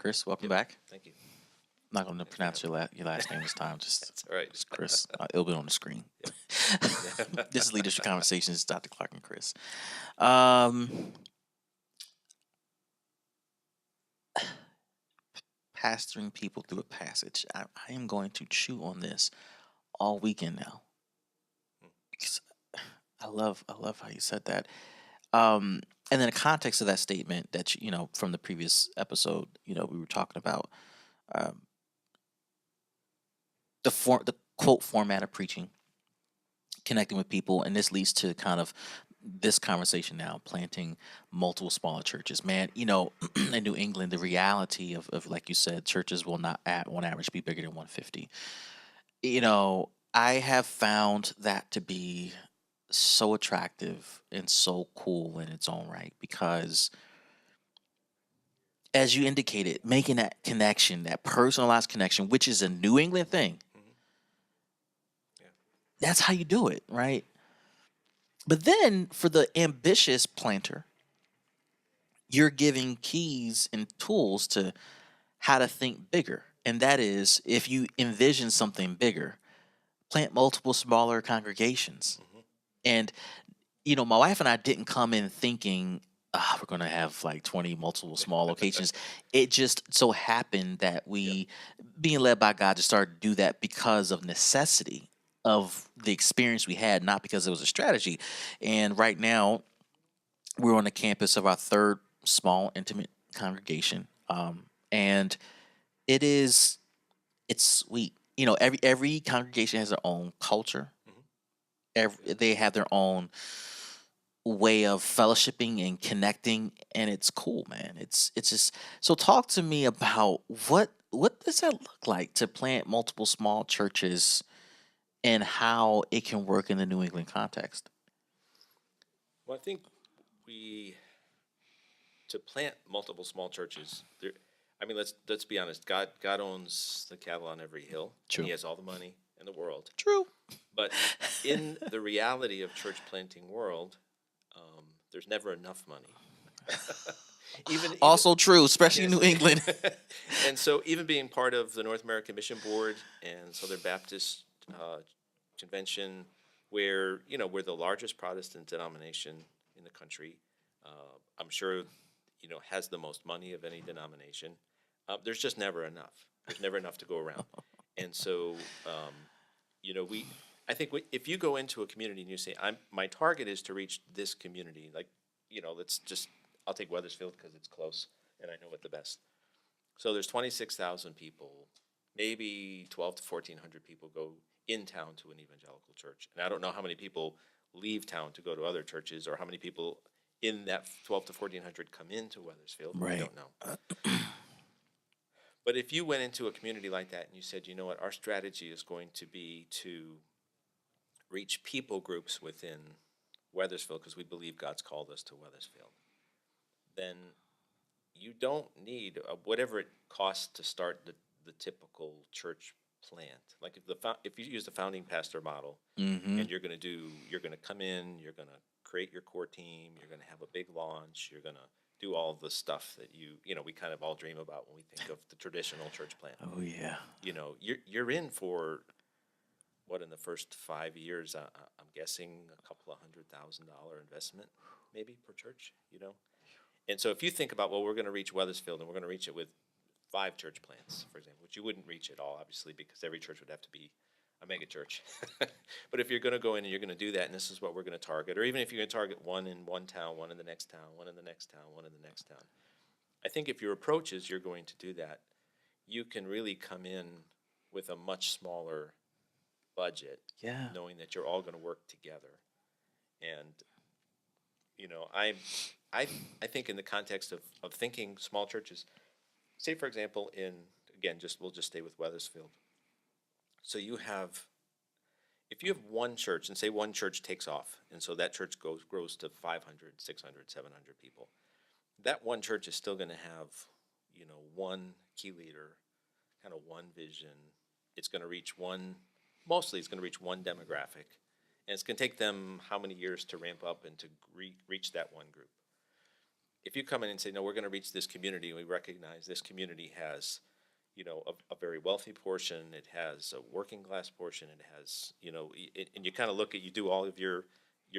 Chris, welcome Yep. back. Thank you. I'm not going to Thanks for pronounce having your last name this time. Just, That's all right. just Chris. It'll be on the screen. Yep. This is Leadership Conversations, Dr. Clark and Chris. Um, Pastoring people through a passage. I am going to chew on this all weekend now. Because I love how you said that. And then the context of that statement that from the previous episode, we were talking about um, the quote format of preaching, connecting with people, and this leads to kind of this conversation now, planting multiple smaller churches. Man, in New England, the reality of like you said, churches will not on average be bigger than 150. I have found that to be so attractive and so cool in its own right because, as you indicated, making that connection, that personalized connection, which is a New England thing, Mhm. Yeah. that's how you do it, right? But then for the ambitious planter, you're giving keys and tools to how to think bigger. And that is, if you envision something bigger, plant multiple smaller congregations. Mhm. And, my wife and I didn't come in thinking, we're going to have like 20 multiple small locations. It just so happened that Yep. we, being led by God, just started to do that because of necessity of the experience we had, not because it was a strategy. And right now, we're on the campus of our third small, intimate congregation. And it is, it's sweet. Every congregation has their own culture. Mhm. They have their own way of fellowshipping and connecting, and it's cool, man. It's just so. Talk to me about what does that look like to plant multiple small churches and how it can work in the New England context. Well, I think we to plant multiple small churches. There, I mean, let's be honest. God owns the cattle on every hill, and True. He has all the money in the world. True. But in the reality of church planting world, there's never enough money. even Also true, especially in yes. New England. And so, even being part of the North American Mission Board and Southern Baptist Convention, where we're the largest Protestant denomination in the country, I'm sure has the most money of any denomination. There's just never enough. There's never enough to go around, and so we. I think if you go into a community and you say, my target is to reach this community," like let's just I'll take Weathersfield because it's close and I know it the best. So there's 26,000 people, maybe 12 to 1,400 people go in town to an evangelical church. And I don't know how many people leave town to go to other churches or how many people in that 12 to 1,400 come into Weathersfield. I Right. don't know. But if you went into a community like that and you said, you know what, our strategy is going to be to reach people groups within Weathersfield because we believe God's called us to Weathersfield, then you don't need whatever it costs to start the typical church plant. Like if you use the founding pastor model, Mm-hmm. and you're going to come in, you're going to create your core team, you're going to have a big launch, you're going to do all the stuff that we kind of all dream about when we think of the traditional church plant. Oh yeah. You're in for what in the first 5 years, I'm guessing a couple of $100,000 investment maybe per church. And so if you think about, well, we're going to reach Weathersfield and we're going to reach it with 5 church plants, for example, which you wouldn't reach it all, obviously, because every church would have to be a mega church. But if you're going to go in and you're going to do that, and this is what we're going to target, or even if you're going to target one in one town, one in the next town, one in the next town, one in the next town, I think if your approach is you're going to do that, you can really come in with a much smaller budget, Yeah. knowing that you're all going to work together. And I think in the context of thinking small churches, say for example we'll just stay with Weathersfield. So if you have one church and say one church takes off and so that church grows to 500, 600, 700 people, that one church is still going to have one key leader, kind of one vision. It's going to reach mostly it's going to reach one demographic, and it's going to take them how many years to ramp up and to reach that one group. if you come in and say, no, we're going to reach this community, and we recognize this community has, a very wealthy portion, it has a working class portion, it has, and you kind of look at, you do all of your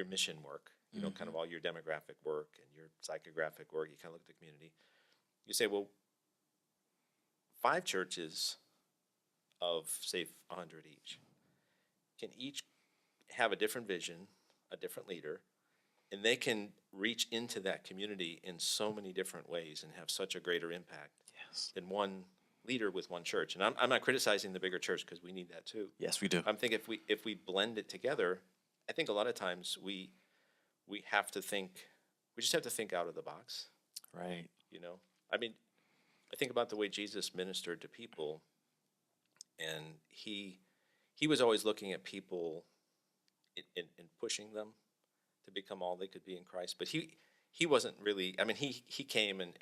mission work, kind of all your demographic work and your psychographic work, you kind of look at the community. You say, well, 5 churches of, say, 100 each can each have a different vision, a different leader, and they can reach into that community in so many different ways and have such a greater impact than one leader with one church. And I'm not criticizing the bigger church, because we need that too. Yes, we do. I'm thinking if we blend it together, I think a lot of times we have to think, we just have to think out of the box. Right. I mean, I think about the way Jesus ministered to people, and he was always looking at people and pushing them to become all they could be in Christ. But he wasn't really, I mean, he came and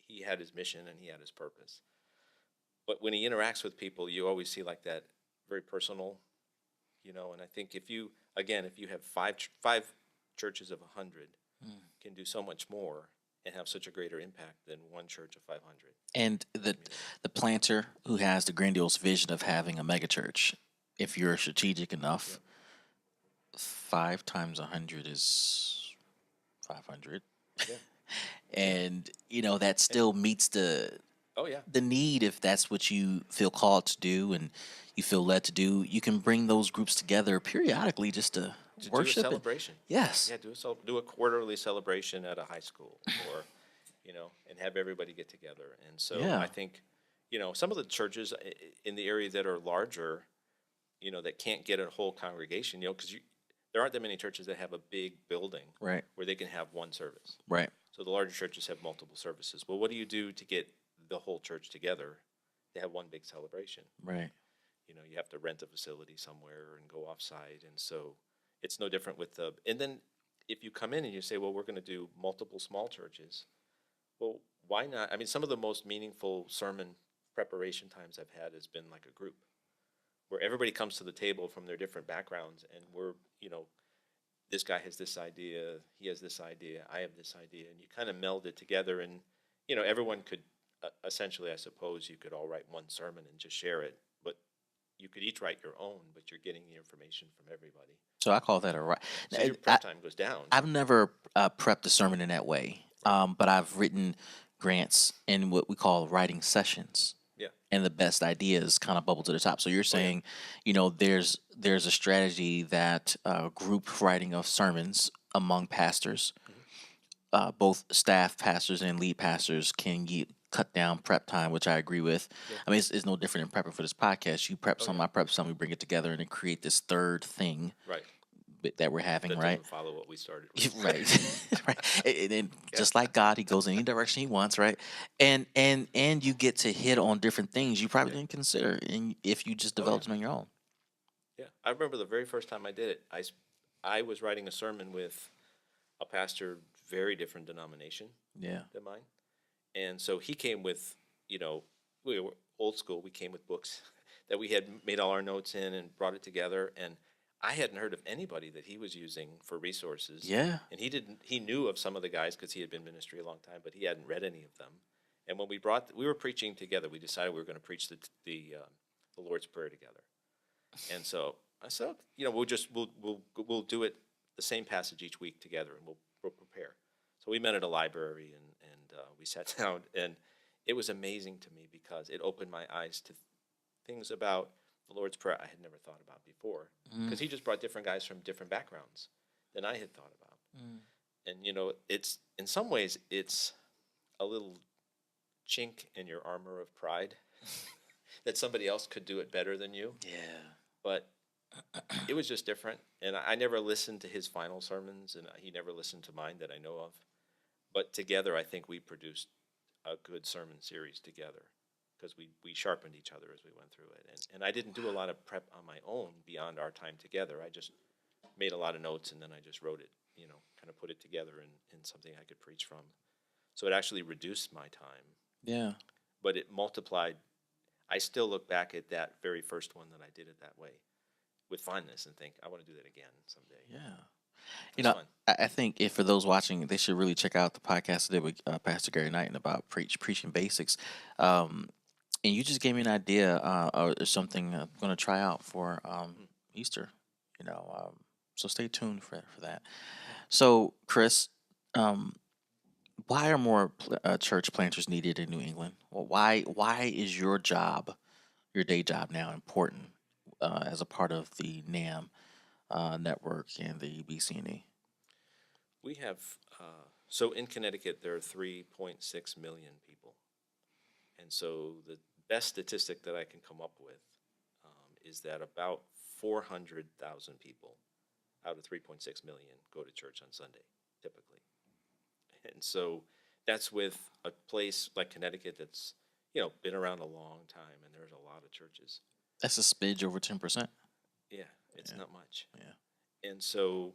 he had his mission and he had his purpose. But when he interacts with people, you always see like that very personal, and I think if you have five churches of 100 can do so much more and have such a greater impact than one church of 500. And the planter who has the grandiose vision of having a megachurch, if you're strategic enough, 5 times 100 is 500. Yeah. And that still meets the need, if that's what you feel called to do and you feel led to do. You can bring those groups together periodically just to worship. Do a celebration. Yes. Yeah, do a quarterly celebration at a high school, or and have everybody get together. And so I think some of the churches in the area that are larger, that can't get a whole congregation, because there aren't that many churches that have a big building Right. where they can have one service. Right. So the larger churches have multiple services. Well, what do you do to get the whole church together to have one big celebration? Right. You have to rent a facility somewhere and go off-site. And so it's no different with and then if you come in and you say, well, we're going to do multiple small churches, well, why not? I mean, some of the most meaningful sermon preparation times I've had has been like a group where everybody comes to the table from their different backgrounds, and we're, this guy has this idea, he has this idea, I have this idea, and you kind of meld it together, and, everyone could, essentially, I suppose, you could all write one sermon and just share it, but you could each write your own, but you're getting the information from everybody. So I call that a So your prep time goes down. I've never prepped a sermon in that way, but I've written grants in what we call writing sessions. Yeah. And the best ideas kind of bubble to the top. So you're saying, there's a strategy that group writing of sermons among pastors, both staff pastors and lead pastors, can cut down prep time, which I agree with. Yeah. I mean, it's no different than prepping for this podcast. You prep some, I prep some, we bring it together and then create this third thing Right. that we're having, That right? doesn't follow what we started with. Right. Right. And just like God, he goes in any direction he wants, right? And you get to hit on different things you probably didn't consider if you just developed it on your own. Yeah. I remember the very first time I did it, I was writing a sermon with a pastor, very different denomination Yeah. than mine. And so he came with, we were old school. We came with books that we had made all our notes in and brought it together. And I hadn't heard of anybody that he was using for resources. Yeah. And he knew of some of the guys because he had been in ministry a long time, but he hadn't read any of them. And when we were preaching together, we decided we were going to preach the Lord's Prayer together. And so I said, we'll do it the same passage each week together, and we'll prepare. So we met at a library and we sat down, and it was amazing to me because it opened my eyes to things about the Lord's Prayer I had never thought about before, because he just brought different guys from different backgrounds than I had thought about. And it's in some ways it's a little chink in your armor of pride that somebody else could do it better than you. Yeah. But it was just different, and I never listened to his final sermons, and he never listened to mine that I know of. But together, I think we produced a good sermon series together, because we sharpened each other as we went through it. And I didn't do a lot of prep on my own beyond our time together. I just made a lot of notes, and then I just wrote it, kind of put it together in something I could preach from. So it actually reduced my time. Yeah. But it multiplied. I still look back at that very first one that I did it that way with fondness and think, I want to do that again someday. Yeah. You It's know, fun. I think if for those watching, they should really check out the podcast I did with Pastor Gary Knighton about preaching basics. Um, and you just gave me an idea or something I'm going to try out for Mm. Easter. You know, so stay tuned for that. So, Chris, um, why are more church planters needed in New England? Well, why is your job, your day job now, important as a part of the NAM network and the BCNE? We have, so in Connecticut, there are 3.6 million people. And so the best statistic that I can come up with is that about 400,000 people out of 3.6 million go to church on Sunday, typically. And so that's with a place like Connecticut that's, been around a long time and there's a lot of churches. That's a smidge over 10%. Yeah, it's Yeah, not much. yeah, And so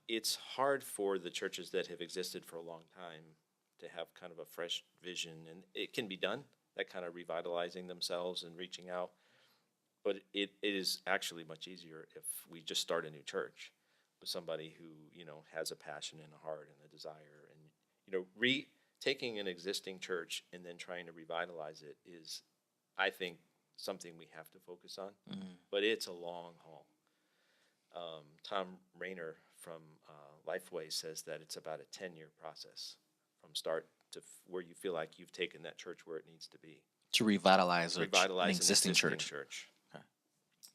it's hard for the churches that have existed for a long time to have kind of a fresh vision, and it can be done, that kind of revitalizing themselves and reaching out. But it is actually much easier if we just start a new church with somebody who has a passion and a heart and a desire, and taking an existing church and then trying to revitalize it is, I think, something we have to focus on. mm, But it's a long haul. Tom Rayner from Lifeway says that it's about a 10-year process from start to where you feel like you've taken that church where it needs to be. to revitalize an Revitalize an existing existing church. church. Okay.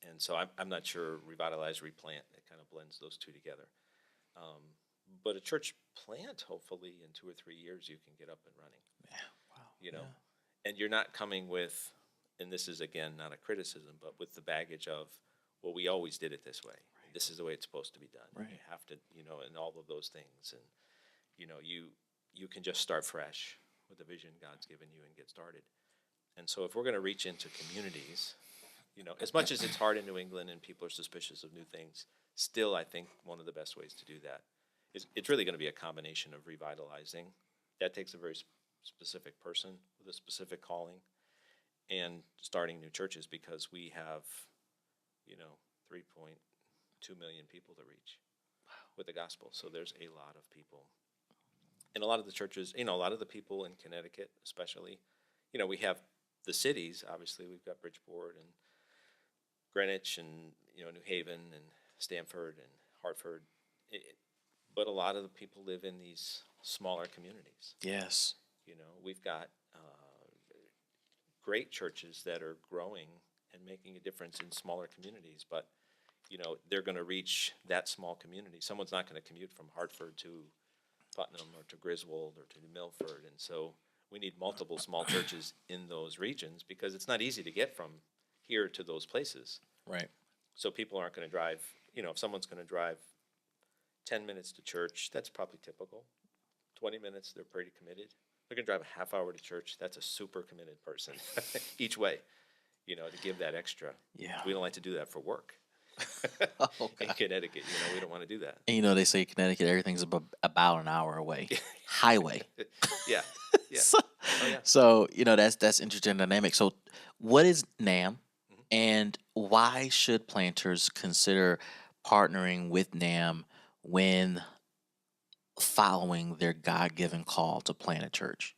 And so I'm not sure revitalize, replant, it kind of blends those two together. Um, but a church plant, hopefully in 2 or 3 years, you can get up and running, Yeah. Wow. you know. Yeah. And you're not coming with, and this is again not a criticism, but with the baggage of, well, we always did it this way. Right. This is the way it's supposed to be done. Right. You have to, and all of those things. And, you can just start fresh with the vision God's given you and get started. And so if we're going to reach into communities, as much as it's hard in New England and people are suspicious of new things, still I think one of the best ways to do that is it's really going to be a combination of revitalizing. That takes a very specific person with a specific calling, and starting new churches, because we have, 3.2 million people to reach with the gospel. So there's a lot of people. And a lot of the churches, a lot of the people in Connecticut, especially, we have the cities. Obviously, we've got Bridgeport and Greenwich and New Haven and Stamford and Hartford. But a lot of the people live in these smaller communities. Yes. We've got great churches that are growing and making a difference in smaller communities, but they're going to reach that small community. Someone's not going to commute from Hartford to Putnam or to Griswold or to Milford, and so we need multiple small churches in those regions, because it's not easy to get from here to those places. Right. So people aren't going to drive, if someone's going to drive 10 minutes to church, that's probably typical. 20 minutes, they're pretty committed. They're going to drive a half hour to church, that's a super committed person each way, to give that extra. Yeah. We don't like to do that for work. Oh, In God. Connecticut, we don't want to do that. And they say Connecticut, everything's about an hour away. Highway. Yeah, yeah. So, Oh, yeah. so that's interesting dynamic. So, what is NAM, Mhm. and why should planters consider partnering with NAM when following their God-given call to plant a church?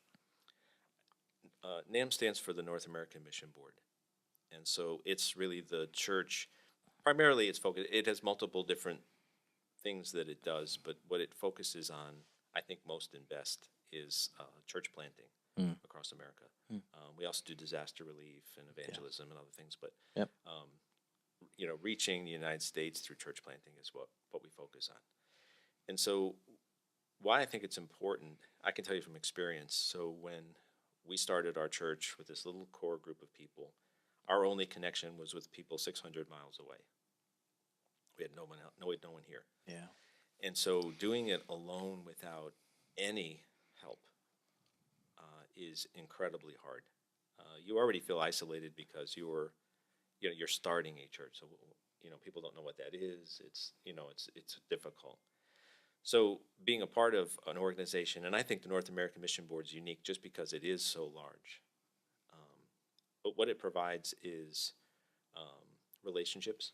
NAMM stands for the North American Mission Board. And so it's really the church, primarily it's focused, it has multiple different things that it does, but what it focuses on, I think most and best, is church planting Mm. across America. Mm. We also do disaster relief and evangelism and other things, but Yep. Reaching the United States through church planting is what we focus on. And so why I think it's important, I can tell you from experience. So when we started our church with this little core group of people, our only connection was with people 600 miles away. We had no one here. Yeah. And so doing it alone without any help is incredibly hard. You already feel isolated because you're starting a church. So people don't know what that is. It's difficult. So being a part of an organization, and I think the North American Mission Board is unique just because it is so large. But what it provides is relationships.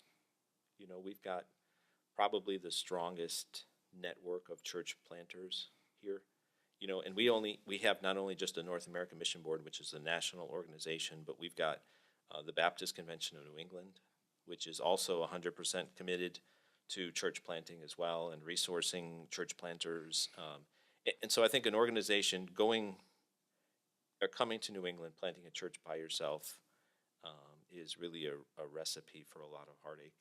We've got probably the strongest network of church planters here. And we have not only just the North American Mission Board, which is a national organization, but we've got the Baptist Convention of New England, which is also 100% committed to church planting as well and resourcing church planters. And so I think an organization coming to New England, planting a church by yourself, is really a recipe for a lot of heartache.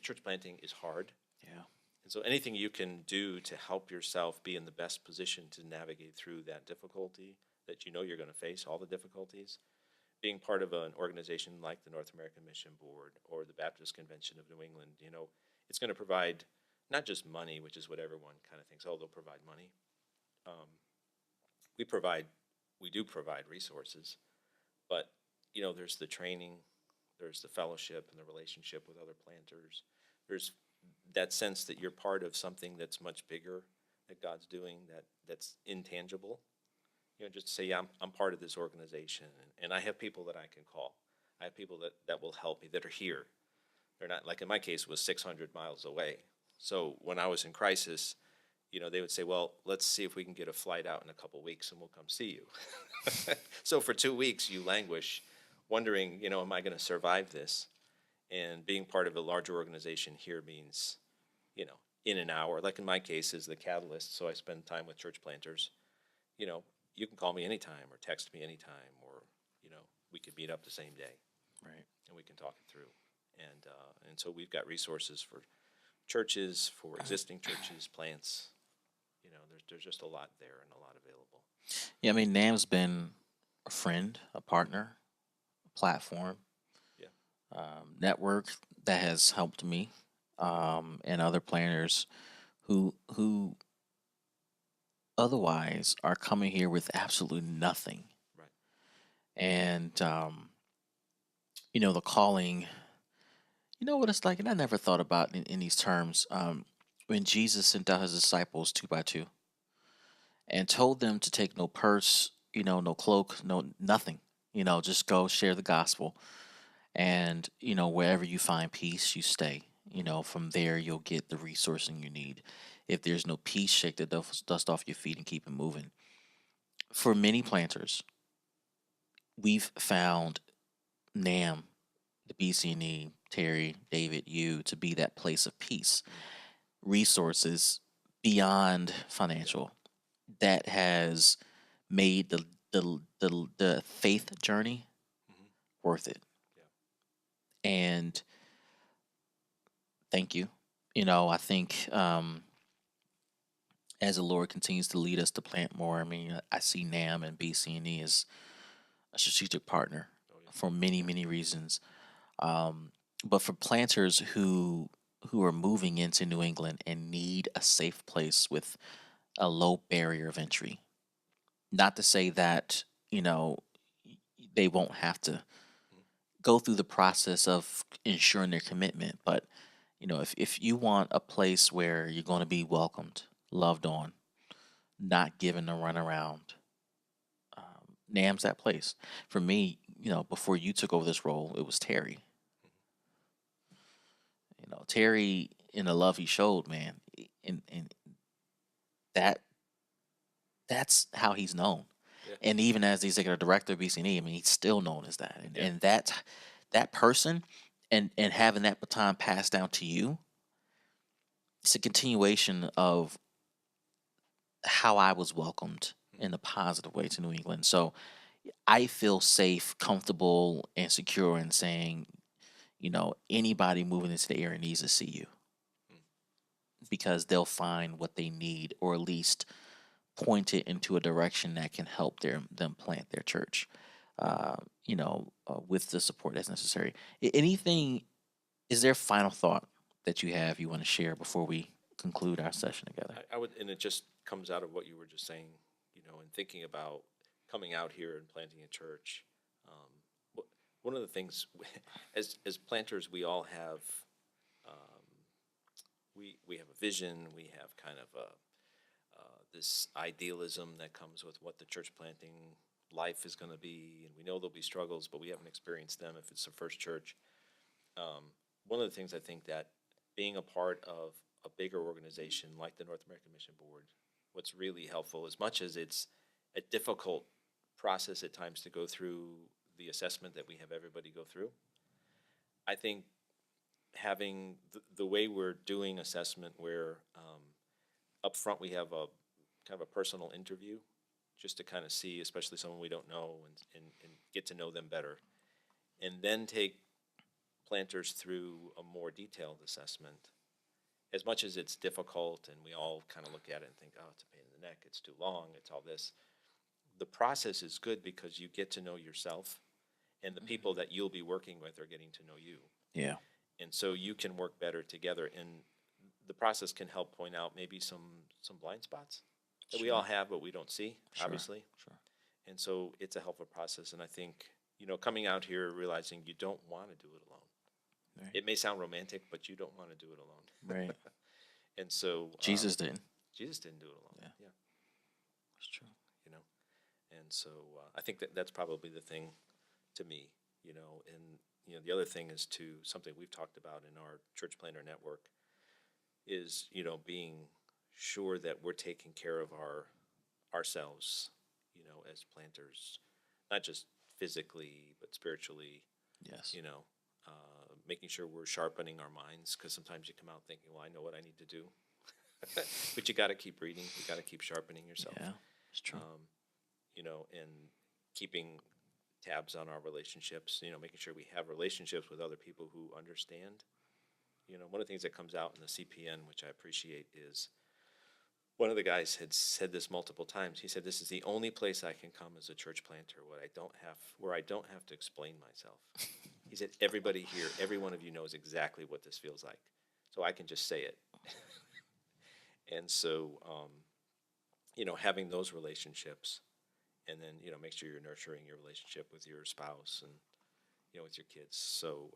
Church planting is hard. Yeah. And so anything you can do to help yourself be in the best position to navigate through that difficulty that you're going to face, all the difficulties, being part of an organization like the North American Mission Board or the Baptist Convention of New England, it's going to provide not just money, which is what everyone kind of thinks, oh, they'll provide money. We do provide resources, but, there's the training, there's the fellowship and the relationship with other planters. There's that sense that you're part of something that's much bigger that God's doing, that's intangible. Just to say, yeah, I'm part of this organization, and I have people that I can call. I have people that will help me, that are here. They're not, like in my case, was 600 miles away. So when I was in crisis, they would say, well, let's see if we can get a flight out in a couple weeks and we'll come see you. So for 2 weeks, you languish, wondering, am I going to survive this? And being part of a larger organization here means, in an hour, like in my case is the catalyst. So I spend time with church planters. You can call me anytime or text me anytime, or, we could meet up the same day. Right. And we can talk it through. And so we've got resources for churches, for existing churches, plants. There's just a lot there and a lot available. Yeah, I mean, NAMM's been a friend, a partner, a platform, Yeah. network that has helped me, and other planners who otherwise are coming here with absolutely nothing. Right. And the calling, what it's like, and I never thought about in these terms. When Jesus sent out his disciples 2 by 2 and told them to take no purse, no cloak, no nothing, just go share the gospel. And, wherever you find peace, you stay. From there, you'll get the resourcing you need. If there's no peace, shake the dust off your feet and keep it moving. For many planters, we've found NAMM, the BC&E, Terry, David, you, to be that place of peace. Resources beyond financial that has made the faith journey worth it. Yeah. And thank you. I think as the Lord continues to lead us to plant more, I mean, I see NAMM and BC&E as a strategic partner for many, many reasons. But for planters who are moving into New England and need a safe place with a low barrier of entry, not to say that, they won't have to go through the process of ensuring their commitment, but if you want a place where you're going to be welcomed, loved on, not given a runaround, NAMM's that place. For me, before you took over this role, it was Terry. Terry, in the love he showed, man, and that's how he's known. Yeah. And even as the executive director of BC&E, I mean, he's still known as that. And, Yeah. and that person and having that baton passed down to you, it's a continuation of how I was welcomed in a positive way to New England. So I feel safe, comfortable, and secure in saying, anybody moving into the area needs to see you because they'll find what they need, or at least point it into a direction that can help them plant their church, with the support that's necessary. Anything, is there a final thought that you want to share before we conclude our session together? I would, and it just comes out of what you were just saying, and thinking about coming out here and planting a church. One of the things, as planters, we all have, we have a vision. We have kind of this idealism that comes with what the church planting life is going to be, and we know there'll be struggles, but we haven't experienced them if it's the first church. One of the things I think that being a part of a bigger organization like the North American Mission Board, what's really helpful, as much as it's a difficult process at times to go through the assessment that we have everybody go through, I think having the way we're doing assessment, where up front we have a kind of a personal interview, just to kind of see, especially someone we don't know, and get to know them better, and then take planters through a more detailed assessment. As much as it's difficult and we all kind of look at it and think, oh, it's a pain in the neck, it's too long, it's all this, the process is good because you get to know yourself, and the people that you'll be working with are getting to know you. Yeah. And so you can work better together, and the process can help point out maybe some blind spots that we Sure. all have but we don't see, Sure. obviously. Sure. And so it's a helpful process, and I think, coming out here realizing you don't want to do it alone. Right. It may sound romantic, but you don't want to do it alone. Right. And so Jesus didn't. Jesus didn't do it alone. Yeah. That's true. And so I think that's probably the thing to me, and the other thing is something we've talked about in our church planner network is, being sure that we're taking care of ourselves, as planters, not just physically, but spiritually, Yes. making sure we're sharpening our minds, because sometimes you come out thinking, well, I know what I need to do. But you got to keep reading. You got to keep sharpening yourself. Yeah, it's true. And keeping tabs on our relationships, making sure we have relationships with other people who understand. One of the things that comes out in the CPN, which I appreciate, is one of the guys had said this multiple times. He said, "This is the only place I can come as a church planter where I don't have to explain myself." He said, "Everybody here, every one of you knows exactly what this feels like, so I can just say it." And so, having those relationships, and then make sure you're nurturing your relationship with your spouse and with your kids. So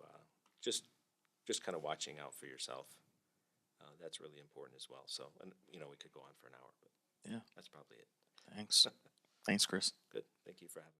just kind of watching out for yourself. That's really important as well. So, and we could go on for an hour, but Yeah. that's probably it. Thanks. Thanks, Chris. Good. Thank you for having me.